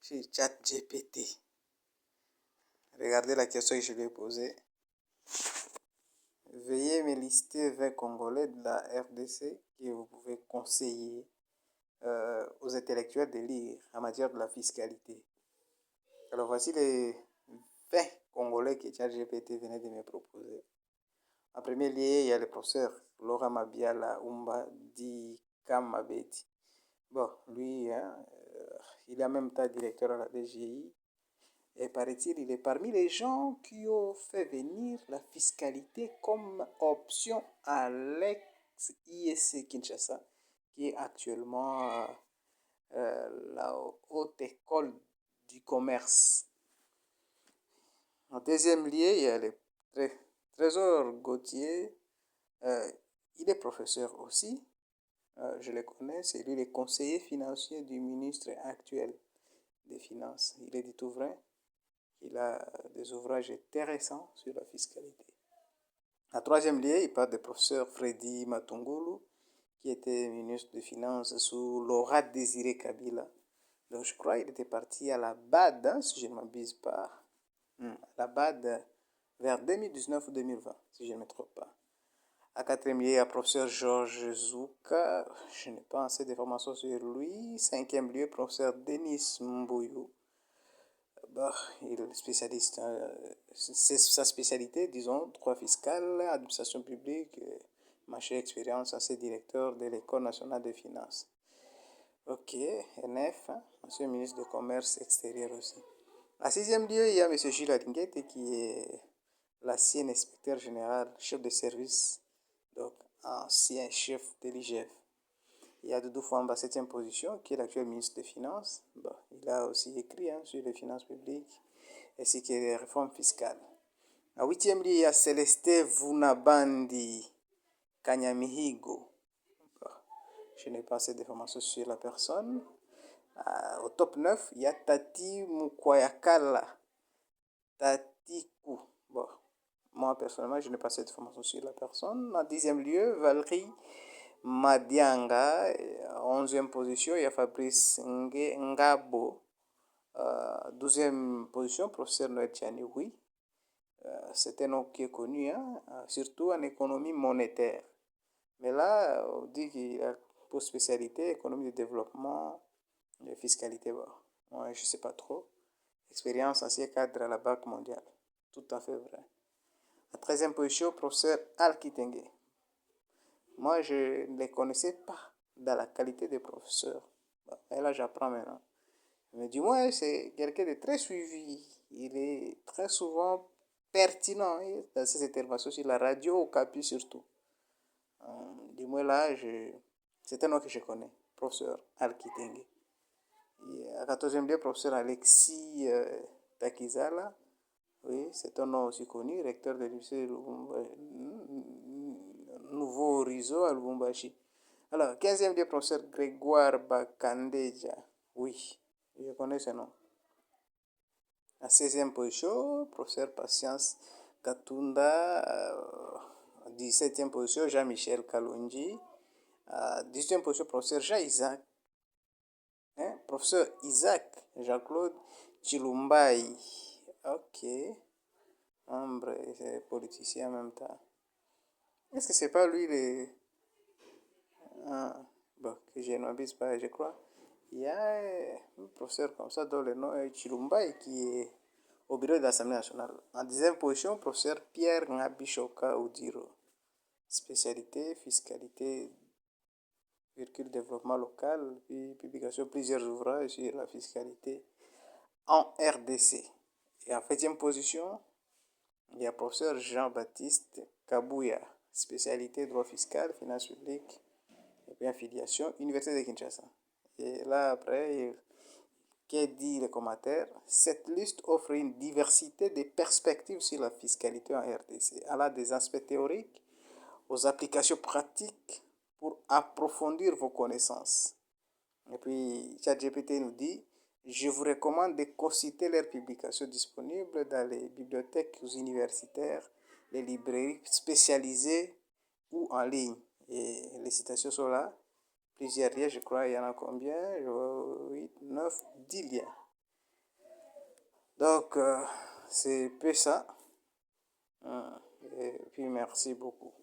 chez ChatGPT. Regardez la question que je lui ai posée. Veuillez me lister 20 Congolais de la RDC que vous pouvez conseiller aux intellectuels de lire en matière de la fiscalité. Alors voici les 20 Congolais que ChatGPT venait de me proposer. En premier lieu, il y a le professeur Laura Mabiala Umba Di Kamabeti. Bon, lui, il est en même temps directeur à la DGI. Et paraît-il, il est parmi les gens qui ont fait venir la fiscalité comme option à l'ex-ISC Kinshasa, qui est actuellement la haute école du commerce. En deuxième lieu, il y a le Trésor Gauthier. Il est professeur aussi. Je le connais. C'est lui le conseiller financier du ministre actuel des Finances. Il est du tout vrai. Il a des ouvrages intéressants sur la fiscalité. En troisième lieu, il parle du professeur Freddy Matungulu, qui était ministre des Finances sous Laurent Désiré Kabila. Donc je crois qu'il était parti à la BAD, hein, si je ne m'abuse pas. La BAD vers 2019 ou 2020, si je ne me trompe pas. À quatrième lieu, il y a le professeur Georges Zouka. Je n'ai pas assez d'informations sur lui. Cinquième lieu, professeur Denis Mbouyou. Bah, il est spécialiste, c'est sa spécialité, disons, droit fiscal, administration publique, marché expérience, assez directeur de l'École nationale des finances. Ok, NF, monsieur le ministre du Commerce extérieur aussi. À sixième lieu, il y a M. Gilles Adinguette qui est l'ancien inspecteur général, chef de service, donc ancien chef de l'IGF. Il y a Doudou Fouamba, 7e position, qui est l'actuel ministre des Finances. Bon, il a aussi écrit sur les finances publiques ainsi que les réformes fiscales. À 8e lieu, il y a Célestin Vunabandi Kanyamihigo. Bon, je n'ai pas assez d'informations sur la personne. Au top 9, il y a Tati Mukwayakala. Tatiku. Bon, moi personnellement, je n'ai pas assez d'informations sur la personne. En 10e lieu, Valérie Madianga. En 11e position, il y a Fabrice Ngabo. 12e position, professeur Noël Tchani-Oui. C'est un nom qui est connu, hein, surtout en économie monétaire. Mais là, on dit qu'il a pour spécialité économie de développement et fiscalité. Bon, moi, je ne sais pas trop. Expérience ancien cadre à la Banque mondiale. Tout à fait vrai. En 13e position, professeur Al Kitenge. Moi, je ne les connaissais pas dans la qualité de professeur. Bon, et là, j'apprends maintenant. Mais du moins, c'est quelqu'un de très suivi. Il est très souvent pertinent dans ses interventions sur la radio, au Capi surtout. Du moins là, c'est un nom que je connais, professeur Al Kitenge. À 14e lieu, professeur Alexis Takizala. Oui, c'est un nom aussi connu, recteur de lycée Nouveau Horizon à Lubumbashi. Alors, 15e lieu, professeur Grégoire Bakandeja. Oui, je connais ce nom. À 16e position, professeur Patience Katunda. 17e position, Jean-Michel Kalonji. 18e position, professeur Jean-Isaac. Professeur Isaac Jean-Claude Chilumbai. Ok. Membre et politicien en même temps. Est-ce que c'est pas lui bon, que je n'abuse pas, je crois. Il y a un professeur comme ça dont le nom est Chilumbai qui est au bureau de l'Assemblée nationale. En 10e position, professeur Pierre Ngabishoka Oudiro. Spécialité, fiscalité, développement local, puis publication de plusieurs ouvrages sur la fiscalité en RDC. Et en 20e position, il y a professeur Jean-Baptiste Kabouya, spécialité droit fiscal, finances publiques et puis affiliation, Université de Kinshasa. Et là, après, qu'est dit le commentaire? Cette liste offre une diversité de perspectives sur la fiscalité en RDC, allant des aspects théoriques aux applications pratiques pour approfondir vos connaissances. Et puis, ChatGPT nous dit, je vous recommande de consulter leurs publications disponibles dans les bibliothèques universitaires, les librairies spécialisées ou en ligne. Et les citations sont là. Plusieurs liens, je crois, il y en a combien? 8, 9, 10 liens. Donc, c'est peu ça. Et puis, merci beaucoup.